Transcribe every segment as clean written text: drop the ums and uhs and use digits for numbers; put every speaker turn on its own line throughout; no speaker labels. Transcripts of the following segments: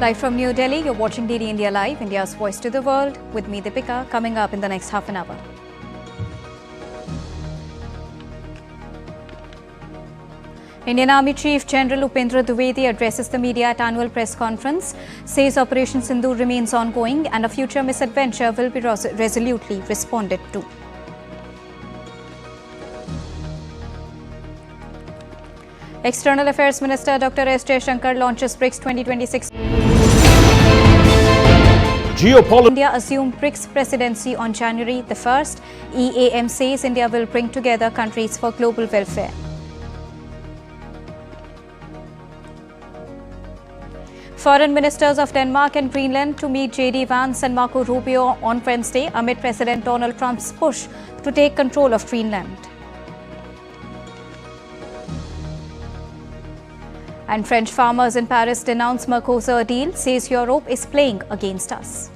Live from New Delhi, you're watching DD India Live, India's voice to the world, with me Deepika, coming up in the next half an hour. Indian Army Chief General Upendra Dwivedi addresses the media at annual press conference, says Operation Sindoor remains ongoing and a future misadventure will be resolutely responded to. External Affairs Minister Dr. S. Jaishankar launches BRICS 2026. India assumed BRICS presidency on January the 1st. EAM says India will bring together countries for global welfare. Foreign ministers of Denmark and Greenland to meet J.D. Vance and Marco Rubio on Wednesday amid President Donald Trump's push to take control of Greenland. And French farmers in Paris denounce Mercosur deal, says Europe is playing against us.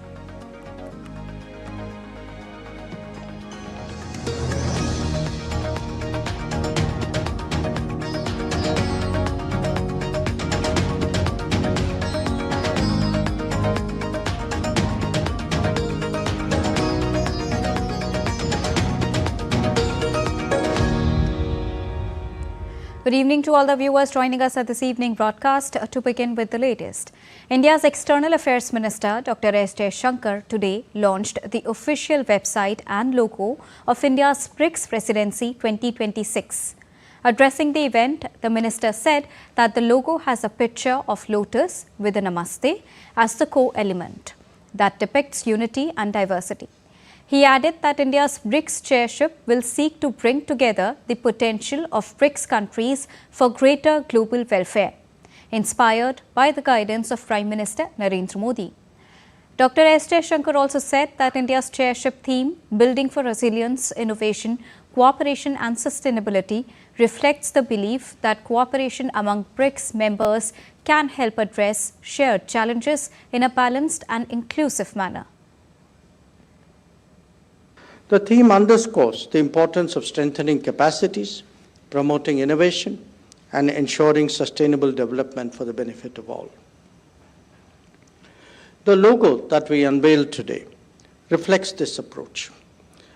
Good evening to all the viewers joining us at this evening broadcast. To begin with the latest, India's External Affairs Minister Dr. S. Jaishankar today launched the official website and logo of India's BRICS Presidency 2026. Addressing the event, the minister said that the logo has a picture of lotus with a namaste as the core element that depicts unity and diversity. He added that India's BRICS chairship will seek to bring together the potential of BRICS countries for greater global welfare, inspired by the guidance of Prime Minister Narendra Modi. Dr. S. Jaishankar also said that India's chairship theme, Building for Resilience, Innovation, Cooperation and Sustainability, reflects the belief that cooperation among BRICS members can help address shared challenges in a balanced and inclusive manner.
The theme underscores the importance of strengthening capacities, promoting innovation, and ensuring sustainable development for the benefit of all. The logo that we unveiled today reflects this approach.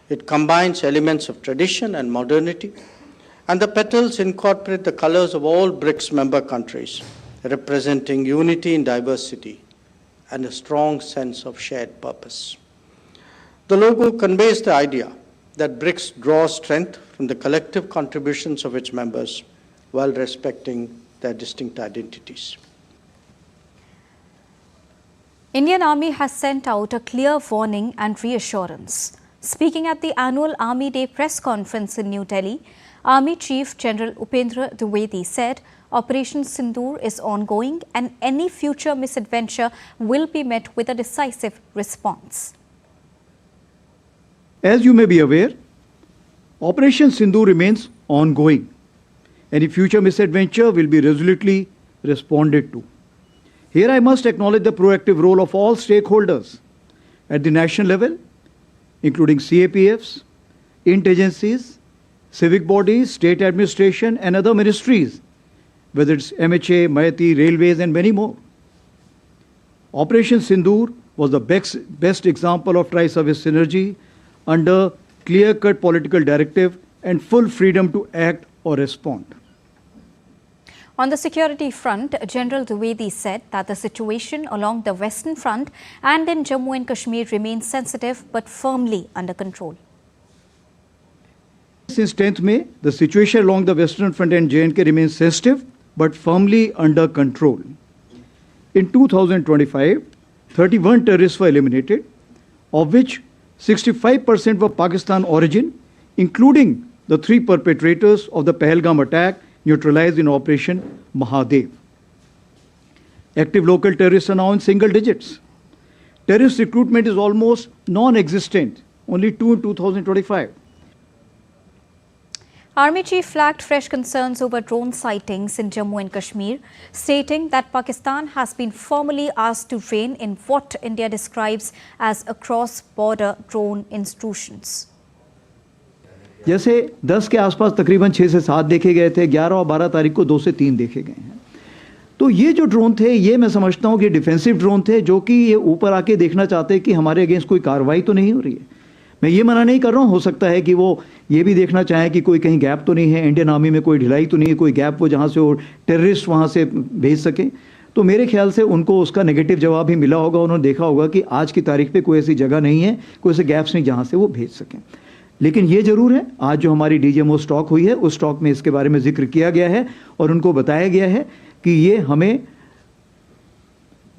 It combines elements of tradition and modernity, and the petals incorporate the colors of all BRICS member countries, representing unity in diversity and a strong sense of shared purpose. The logo conveys the idea that BRICS draws strength from the collective contributions of its members while respecting their distinct identities.
Indian Army has sent out a clear warning and reassurance. Speaking at the annual Army Day press conference in New Delhi, Army Chief General Upendra Dwivedi said Operation Sindoor is ongoing and any future misadventure will be met with a decisive response.
As you may be aware, Operation Sindoor remains ongoing. Any future misadventure will be resolutely responded to. Here I must acknowledge the proactive role of all stakeholders at the national level, including CAPFs, inter-agencies, civic bodies, state administration and other ministries, whether it's MHA, Maiti, Railways and many more. Operation Sindoor was the best example of tri-service synergy under clear-cut political directive and full freedom to act or respond.
On the security front, General Dwivedi said that the situation along the Western Front and in Jammu and Kashmir remains sensitive but firmly under control.
Since 10th May, the situation along the Western Front and J&K remains sensitive but firmly under control. In 2025, 31 terrorists were eliminated, of which 65% were Pakistan origin, including the 3 perpetrators of the Pahalgam attack neutralized in Operation Mahadev. Active local terrorists are now in single digits. Terrorist recruitment is almost non-existent, only 2 in 2025.
Army Chief flagged fresh concerns over drone sightings in Jammu and Kashmir, stating that Pakistan has been formally asked to rein in what India describes as a cross-border drone intrusions.
जैसे 10 के आसपास तकरीबन 6 से 7 देखे गए थे, 11 और 12 तारीख को 2 से 3 देखे गए हैं. तो ये जो ड्रोन थे, ये मैं समझता हूँ कि डिफेंसिव ड्रोन थे, जो कि ये ऊपर आके देखना चाहते कि हमारे अगेंस्ट कोई कार्रवाई तो नहीं हो रही है। मैं ये मना नहीं कर रहा हूँ, हो सकता है कि वो ये भी देखना चाहें कि कोई कहीं गैप तो नहीं है, इंडियन आर्मी में कोई ढिलाई तो नहीं है, कोई गैप वो जहाँ से वो टेररिस्ट वहाँ से भेज सकें। तो मेरे ख्याल से उनको उसका नेगेटिव जवाब भी मिला होगा, उन्होंने देखा होगा कि आज की तारीख पे कोई ऐसी जगह नहीं है, कोई ऐसे गैप्स नहीं जहाँ से वो भेज सकें। लेकिन ये जरूर है, आज जो हमारी डीजीएमओ स्टॉक हुई है, उस स्टॉक में इसके बारे में जिक्र किया गया है और उनको बताया गया है कि ये हमें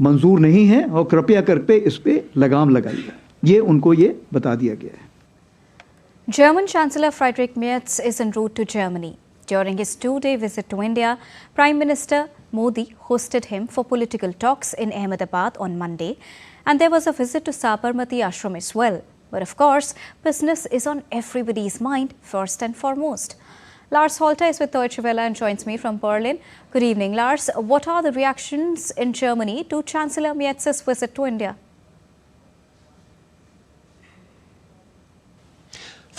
मंजूर नहीं है और कृपया करके इस पे लगाम लगाइए, ये उनको ये बता दिया गया है।
German Chancellor Friedrich Merz is en route to Germany. During his 2-day visit to India, Prime Minister Modi hosted him for political talks in Ahmedabad on Monday, and there was a visit to Sabarmati Ashram as well. But of course, business is on everybody's mind first and foremost. Lars Holter is with Deutsche Welle and joins me from Berlin. Good evening, Lars. What are the reactions in Germany to Chancellor Merz's visit to India?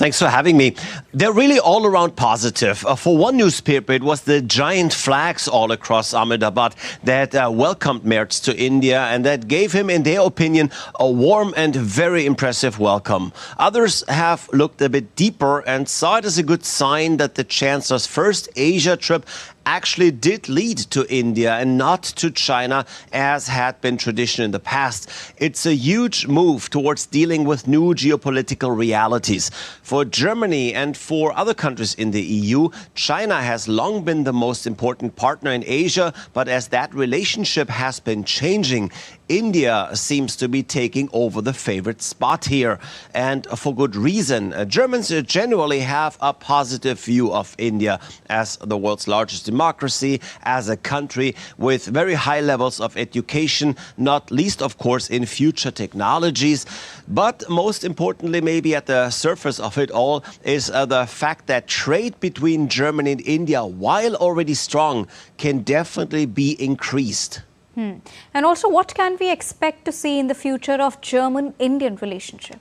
Thanks for having me. They're really all around positive. For one newspaper, it was the giant flags all across Ahmedabad that welcomed Merz to India and that gave him, in their opinion, a warm and very impressive welcome. Others have looked a bit deeper and saw it as a good sign that the Chancellor's first Asia trip actually did lead to India and not to China, as had been tradition in the past. It's a huge move towards dealing with new geopolitical realities. For Germany and for other countries in the EU, China has long been the most important partner in Asia, but as that relationship has been changing, India seems to be taking over the favorite spot here, and for good reason. Germans generally have a positive view of India as the world's largest democracy, as a country with very high levels of education, not least, of course, in future technologies. But most importantly, maybe at the surface of it all, is the fact that trade between Germany and India, while already strong, can definitely be increased.
And also, what can we expect to see in the future of German-Indian relationship?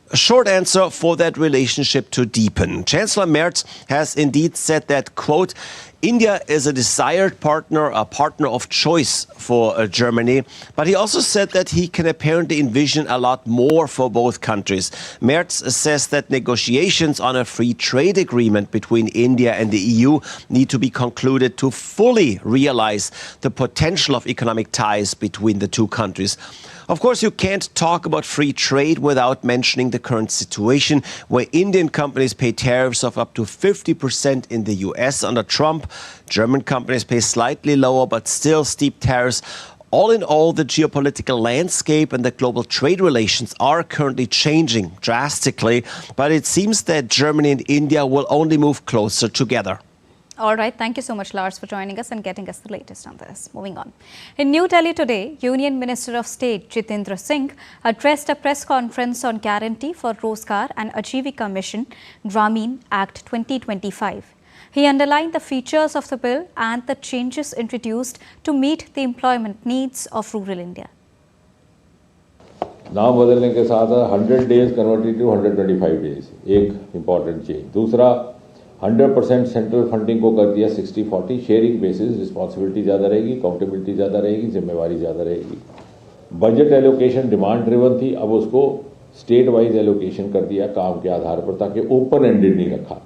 A short answer for that relationship to deepen. Chancellor Merz has indeed said that, quote, India is a desired partner, a partner of choice for Germany. But he also said that he can apparently envision a lot more for both countries. Merz says that negotiations on a free trade agreement between India and the EU need to be concluded to fully realize the potential of economic ties between the two countries. Of course, you can't talk about free trade without mentioning the current situation where Indian companies pay tariffs of up to 50% in the US under Trump. German companies pay slightly lower but still steep tariffs. All in all, the geopolitical landscape and the global trade relations are currently changing drastically, but it seems that Germany and India will only move closer together.
All right. Thank you so much, Lars, for joining us and getting us the latest on this. Moving on. In New Delhi today, Union Minister of State Jitendra Singh addressed a press conference on Guarantee for Rozgar and Ajivika Mission Grameen Act 2025. He underlined the features of the bill and the changes introduced to meet the employment needs of rural India.
नाम बदलने के साथ 100 days converted to 125 days, एक important change. दूसरा 100% central funding को कर दिया 60-40 sharing basis, responsibility ज़्यादा रहेगी, अकाउंटेबिलिटी ज़्यादा रहेगी, जिम्मेवारी ज़्यादा रहेगी. बजट एलोकेशन डिमांड ड्रिवन थी, अब उसको स्टेट वाइज एलोकेशन कर दिया काम के आधार पर, ताकि ओपन एंडेड नहीं रखा.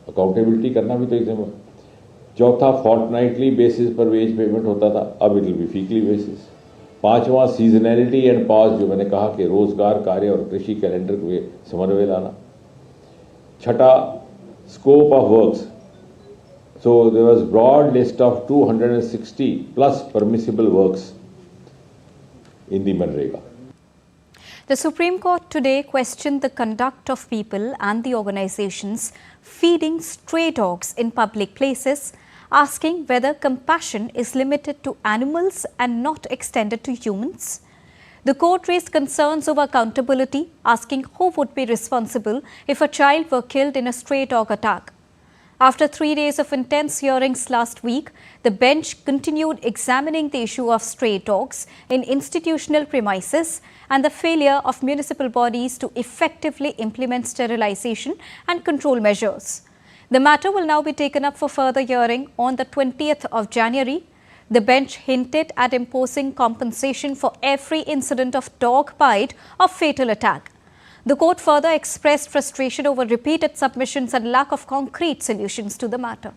अकाउंटेबिलिटी करना भी तो एक. चौथा, फोर्टनाइटली बेसिस पर वेज पेमेंट होता था, अब it will be weekly basis. पांचवा, सीजनैलिटी एंड पॉज, जो मैंने कहा कि रोजगार, कार्य और कृषि कैलेंडर को समन्वय लाना. छठा, scope of works. So there was broad list of 260 plus permissible works in the Manrega.
The Supreme Court today questioned the conduct of people and the organizations feeding stray dogs in public places, asking whether compassion is limited to animals and not extended to humans. The court raised concerns over accountability, asking who would be responsible if a child were killed in a stray dog attack. After 3 days of intense hearings last week, the bench continued examining the issue of stray dogs in institutional premises and the failure of municipal bodies to effectively implement sterilization and control measures. The matter will now be taken up for further hearing on the 20th of January. The bench hinted at imposing compensation for every incident of dog bite or fatal attack. The court further expressed frustration over repeated submissions and lack of concrete solutions to the matter.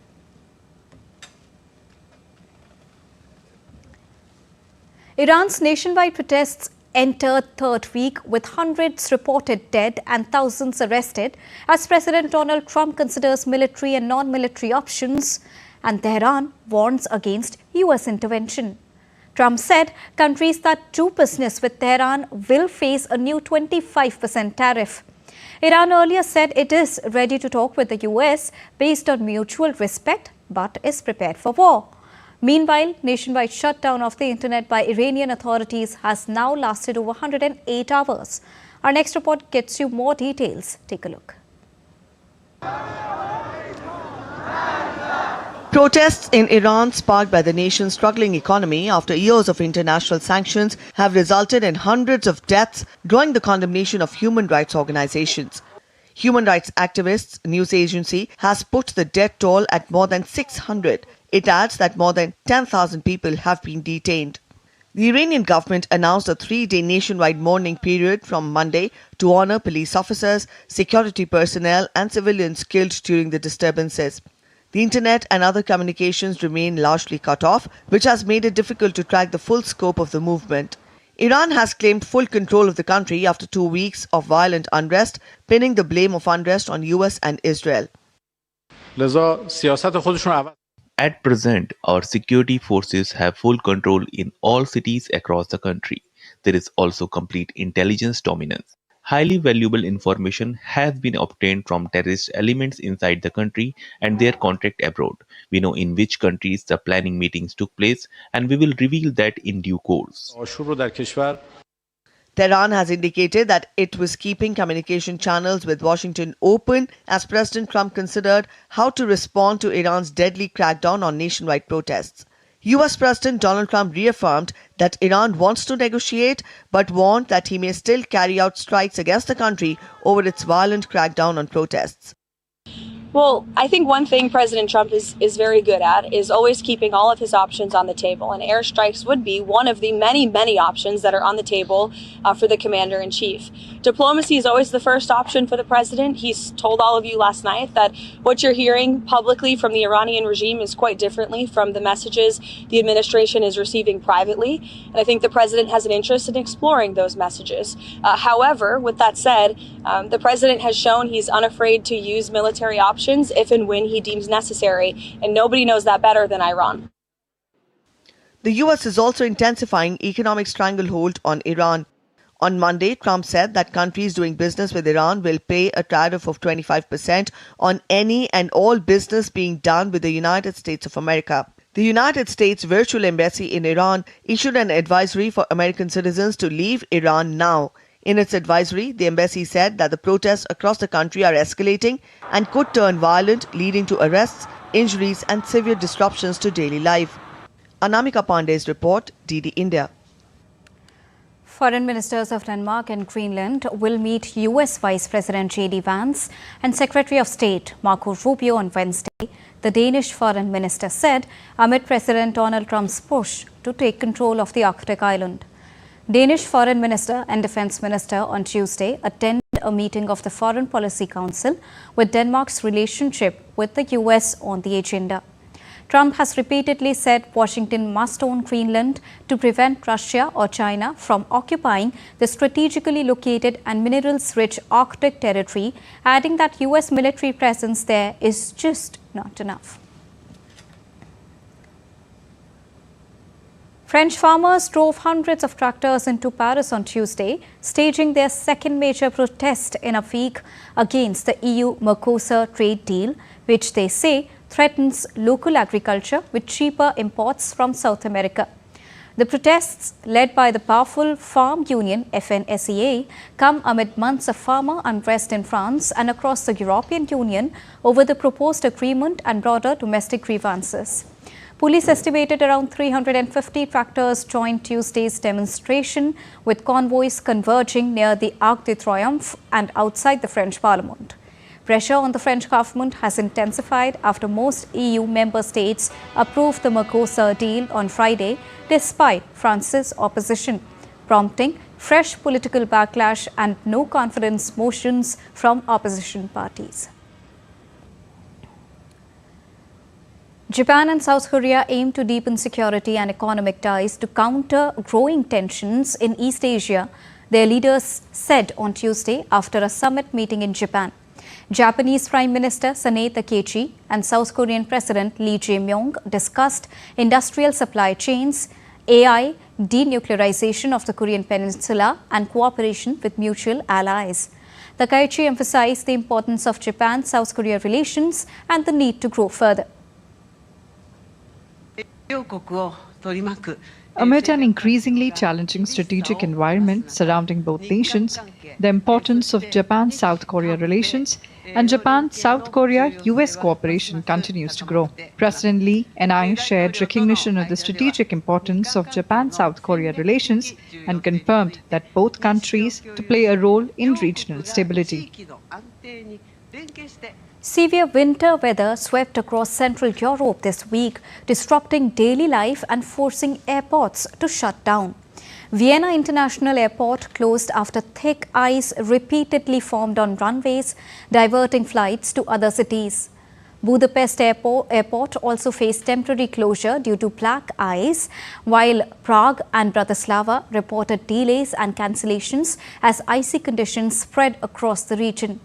Iran's nationwide protests entered third week with hundreds reported dead and thousands arrested as President Donald Trump considers military and non-military options, and Tehran warns against US intervention. Trump said countries that do business with Tehran will face a new 25% tariff. Iran earlier said it is ready to talk with the US based on mutual respect but is prepared for war. Meanwhile, nationwide shutdown of the internet by Iranian authorities has now lasted over 108 hours. Our next report gets you more details. Take a look.
Protests in Iran sparked by the nation's struggling economy after years of international sanctions have resulted in hundreds of deaths, drawing the condemnation of human rights organizations. Human rights activists news agency has put the death toll at more than 600. It adds that more than 10,000 people have been detained. The Iranian government announced a 3-day nationwide mourning period from Monday to honor police officers, security personnel and civilians killed during the disturbances. The internet and other communications remain largely cut off, which has made it difficult to track the full scope of the movement. Iran has claimed full control of the country after 2 weeks of violent unrest, pinning the blame of unrest on US and Israel.
At present, our security forces have full control in all cities across the country. There is also complete intelligence dominance. Highly valuable information has been obtained from terrorist elements inside the country and their contact abroad. We know in which countries the planning meetings took place, and we will reveal that in due course.
Tehran has indicated that it was keeping communication channels with Washington open as President Trump considered how to respond to Iran's deadly crackdown on nationwide protests. US President Donald Trump reaffirmed that Iran wants to negotiate but warned that he may still carry out strikes against the country over its violent crackdown on protests.
Well, I think one thing President Trump is very good at is always keeping all of his options on the table, and airstrikes would be one of the many, many options that are on the table for the commander-in-chief. Diplomacy is always the first option for the president. He's told all of you last night that what you're hearing publicly from the Iranian regime is quite differently from the messages the administration is receiving privately, and I think the president has an interest in exploring those messages. However, with that said, the president has shown he's unafraid to use military options if and when he deems necessary, and nobody knows that better than Iran.
The US is also intensifying economic stranglehold on Iran. On Monday, Trump said that countries doing business with Iran will pay a tariff of 25% on any and all business being done with the United States of America. The United States Virtual Embassy in Iran issued an advisory for American citizens to leave Iran now. In its advisory, the embassy said that the protests across the country are escalating and could turn violent, leading to arrests, injuries and severe disruptions to daily life. Anamika Pandey's report, DD India.
Foreign ministers of Denmark and Greenland will meet US Vice President J.D. Vance and Secretary of State Marco Rubio on Wednesday, the Danish foreign minister said, amid President Donald Trump's push to take control of the Arctic island. Danish Foreign Minister and Defence Minister on Tuesday attended a meeting of the Foreign Policy Council with Denmark's relationship with the US on the agenda. Trump has repeatedly said Washington must own Greenland to prevent Russia or China from occupying the strategically located and minerals-rich Arctic territory, adding that US military presence there is just not enough. French farmers drove hundreds of tractors into Paris on Tuesday, staging their second major protest in a week against the EU-Mercosur trade deal, which they say threatens local agriculture with cheaper imports from South America. The protests, led by the powerful farm union FNSEA, come amid months of farmer unrest in France and across the European Union over the proposed agreement and broader domestic grievances. Police estimated around 350 tractors joined Tuesday's demonstration, with convoys converging near the Arc de Triomphe and outside the French Parliament. Pressure on the French government has intensified after most EU member states approved the Mercosur deal on Friday despite France's opposition, prompting fresh political backlash and no confidence motions from opposition parties. Japan and South Korea aim to deepen security and economic ties to counter growing tensions in East Asia, their leaders said on Tuesday after a summit meeting in Japan. Japanese Prime Minister Sanae Takaichi and South Korean President Lee Jae-myung discussed industrial supply chains, AI, denuclearization of the Korean Peninsula, and cooperation with mutual allies. Takaichi emphasized the importance of Japan-South Korea relations and the need to grow further.
Amid an increasingly challenging strategic environment surrounding both nations, the importance of Japan-South Korea relations and Japan-South Korea-US cooperation continues to grow. President Lee and I shared recognition of the strategic importance of Japan-South Korea relations and confirmed that both countries to play a role in regional stability.
Severe winter weather swept across Central Europe this week, disrupting daily life and forcing airports to shut down. Vienna International Airport closed after thick ice repeatedly formed on runways, diverting flights to other cities. Budapest Airport also faced temporary closure due to black ice, while Prague and Bratislava reported delays and cancellations as icy conditions spread across the region.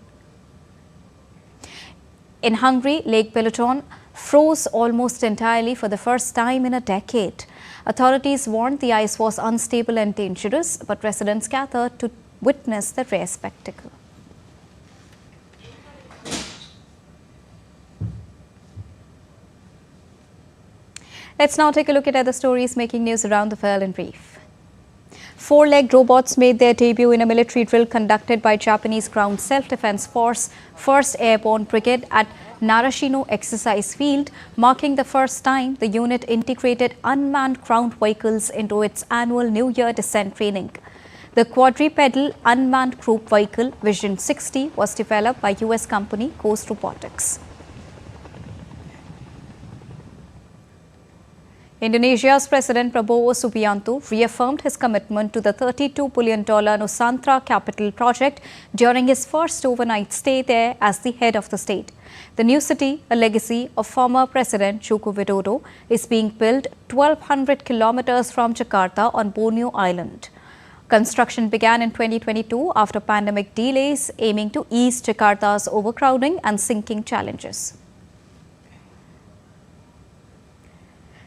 In Hungary, Lake Balaton froze almost entirely for the first time in a decade. Authorities warned the ice was unstable and dangerous, but residents gathered to witness the rare spectacle. Let's now take a look at other stories making news around the world in brief. Four-legged robots made their debut in a military drill conducted by Japanese Ground Self-Defense Force 1st Airborne Brigade at Narashino Exercise Field, marking the first time the unit integrated unmanned ground vehicles into its annual New Year descent training. The quadrupedal unmanned group vehicle Vision 60 was developed by US company Ghost Robotics. Indonesia's President Prabowo Subianto reaffirmed his commitment to the $32 billion Nusantara capital project during his first overnight stay there as the head of the state. The new city, a legacy of former President Joko Widodo, is being built 1,200 kilometers from Jakarta on Borneo Island. Construction began in 2022 after pandemic delays, aiming to ease Jakarta's overcrowding and sinking challenges.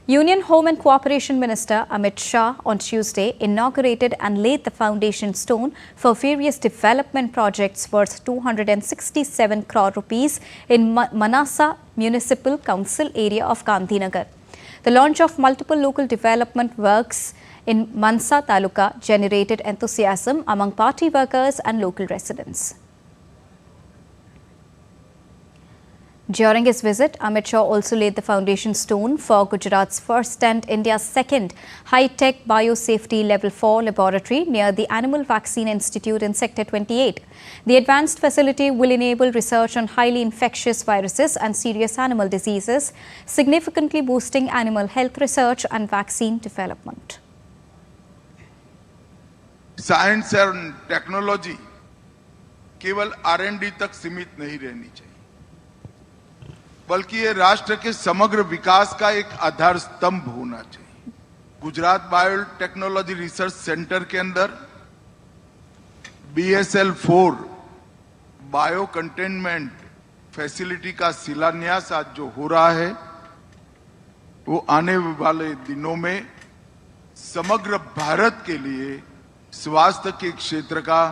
Union Home and Cooperation Minister Amit Shah on Tuesday inaugurated and laid the foundation stone for various development projects worth 267 crore rupees in Manasa Municipal Council area of Gandhinagar. The launch of multiple local development works in Mansa Taluka generated enthusiasm among party workers and local residents. During his visit, Amit Shah also laid the foundation stone for Gujarat's first and India's second high-tech biosafety level 4 laboratory near the Animal Vaccine Institute in Sector 28. The advanced facility will enable research on highly infectious viruses and serious animal diseases, significantly boosting animal health research and vaccine development.
Science और technology केवल R&D तक सीमित नहीं रहनी चाहिए, बल्कि ये राष्ट्र के समग्र विकास का एक आधार स्तंभ होना चाहिए। गुजरात बायोटेक्नोलॉजी रिसर्च सेंटर के अंदर BSL-4 बायो कंटेनमेंट फैसिलिटी का शिलान्यास आज जो हो रहा है, वो आने वाले दिनों में समग्र भारत के लिए स्वास्थ्य के क्षेत्र का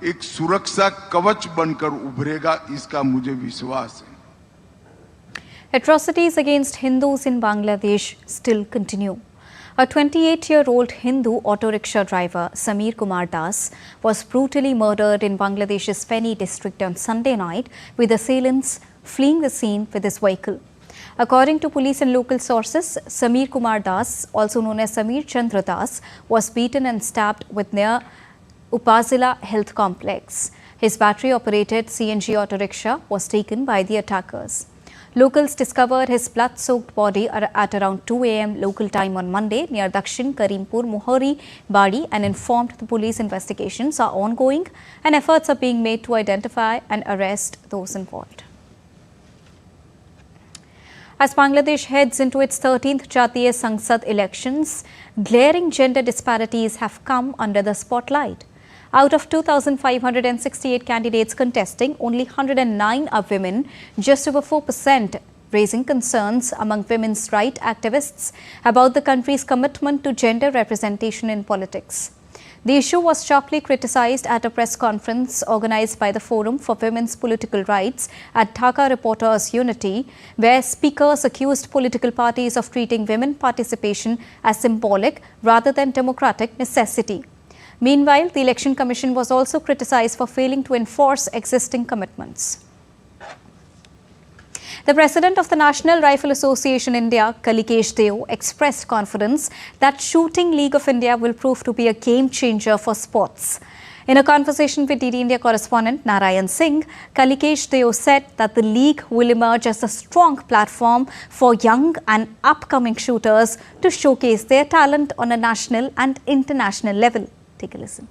एक सुरक्षा कवच बनकर उभरेगा, इसका मुझे विश्वास है।
Atrocities against Hindus in Bangladesh still continue. A 28-year-old Hindu auto rickshaw driver, Sameer Kumar Das, was brutally murdered in Bangladesh's Feni district on Sunday night, with assailants fleeing the scene with his vehicle. According to police and local sources, Sameer Kumar Das, also known as Sameer Chandra Das, was beaten and stabbed with near Upazila Health Complex. His battery-operated CNG auto rickshaw was taken by the attackers. Locals discovered his blood-soaked body at around 2 a.m. local time on Monday near Dakshin Karimpur Mohari Badi and informed the police investigations are ongoing and efforts are being made to identify and arrest those involved. As Bangladesh heads into its 13th Jatiya Sangsad elections, glaring gender disparities have come under the spotlight. Out of 2,568 candidates contesting, only 109 are women, just over 4%, raising concerns among women's rights activists about the country's commitment to gender representation in politics. The issue was sharply criticized at a press conference organized by the Forum for Women's Political Rights at Dhaka Reporters Unity, where speakers accused political parties of treating women participation as symbolic rather than democratic necessity. Meanwhile, the Election Commission was also criticized for failing to enforce existing commitments. The President of the National Rifle Association India, Kalikesh Deo, expressed confidence that Shooting League of India will prove to be a game changer for sports. In a conversation with DD India correspondent Narayan Singh, Kalikesh Deo said that the league will emerge as a strong platform for young and upcoming shooters to showcase their talent on a national and international level. Take a listen.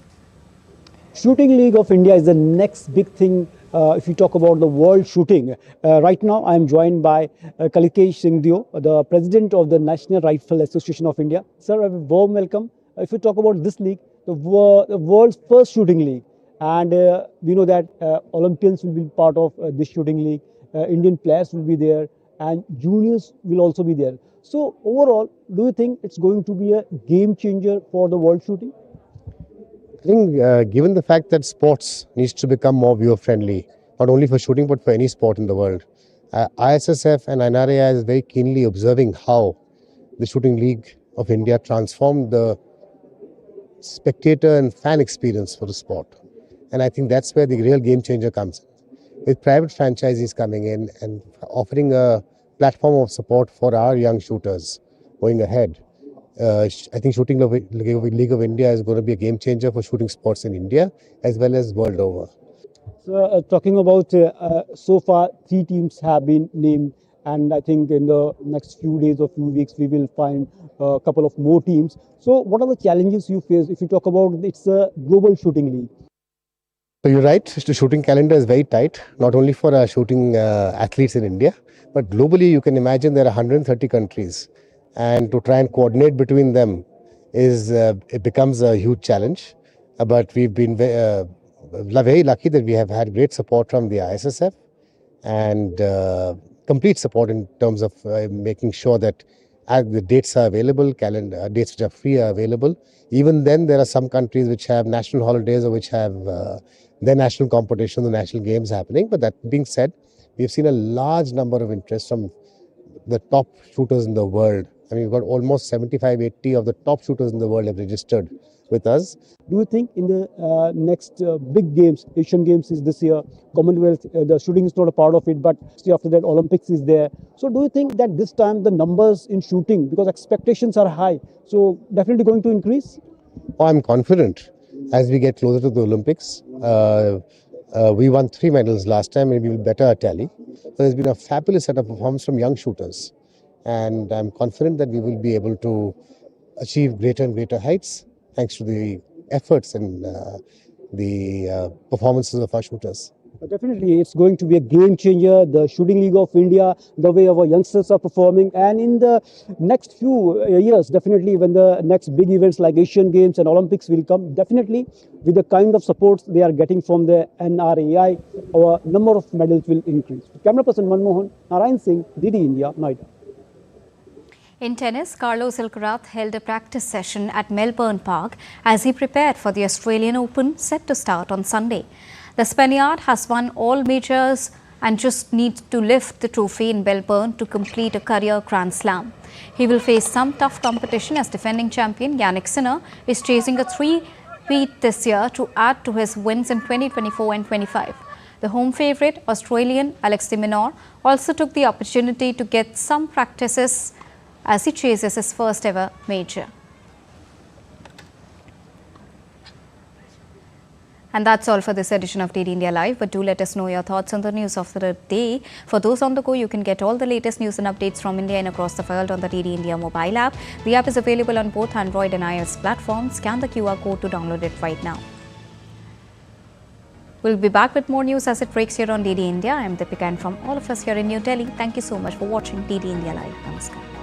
Shooting League of India is the next big thing if you talk about the world shooting. Right now I am joined by Kalikesh Singh Deo, the President of the National Rifle Association of India. Sir, a warm welcome. If you talk about this league, the world's first shooting league, and we know that Olympians will be part of this shooting league, Indian players will be there, and juniors will also be there. So overall, do you think it's going to be a game changer for the world shooting?
I think given the fact that sports needs to become more viewer friendly, not only for shooting but for any sport in the world, ISSF and NRAI is very keenly observing how the Shooting League of India transformed the spectator and fan experience for the sport. And I think that's where the real game changer comes in. With private franchisees coming in and offering a platform of support for our young shooters going ahead, I think Shooting League of India is going to be a game changer for shooting sports in India as well as world over.
So, talking about so far 3 teams have been named, and I think in the next few days or few weeks we will find a couple of more teams. So what are the challenges you face if you talk about it's a global shooting league?
So you're right, the shooting calendar is very tight, not only for our shooting athletes in India, but globally you can imagine there are 130 countries. And to try and coordinate between them it becomes a huge challenge. But we've been very lucky that we have had great support from the ISSF and complete support in terms of making sure that the dates are available, dates which are free are available. Even then, there are some countries which have national holidays or which have their national competition, the national games happening. But that being said, we've seen a large number of interest from the top shooters in the world. I mean, we've got almost 75-80 of the top shooters in the world have registered with us.
Do you think in the next big games, Asian Games is this year, Commonwealth, the shooting is not a part of it, but after that Olympics is there. So do you think that this time the numbers in shooting, because expectations are high, so definitely going to increase?
Oh, I'm confident as we get closer to the Olympics. We won 3 medals last time, maybe we'll better our tally. So there's been a fabulous set of performances from young shooters. And I'm confident that we will be able to achieve greater and greater heights thanks to the efforts and the performances of our shooters.
Definitely, it's going to be a game changer, the Shooting League of India, the way our youngsters are performing. And in the next few years, definitely when the next big events like Asian Games and Olympics will come, definitely with the kind of support they are getting from the NRAI, our number of medals will increase. Camera person Manmohan, Narayan Singh, DD India, Noida.
In tennis, Carlos Alcaraz held a practice session at Melbourne Park as he prepared for the Australian Open set to start on Sunday. The Spaniard has won all majors and just needs to lift the trophy in Melbourne to complete a career Grand Slam. He will face some tough competition as defending champion Jannik Sinner is chasing a 3-peat this year to add to his wins in 2024 and 25. The home favourite, Australian Alex de Minaur, also took the opportunity to get some practices as he chases his first ever major. And that's all for this edition of DD India Live. But do let us know your thoughts on the news of the day. For those on the go, you can get all the latest news and updates from India and across the world on the DD India mobile app. The app is available on both Android and iOS platforms. Scan the QR code to download it right now. We'll be back with more news as it breaks here on DD India. I'm Deepika, and from all of us here in New Delhi, thank you so much for watching DD India Live. Namaskar.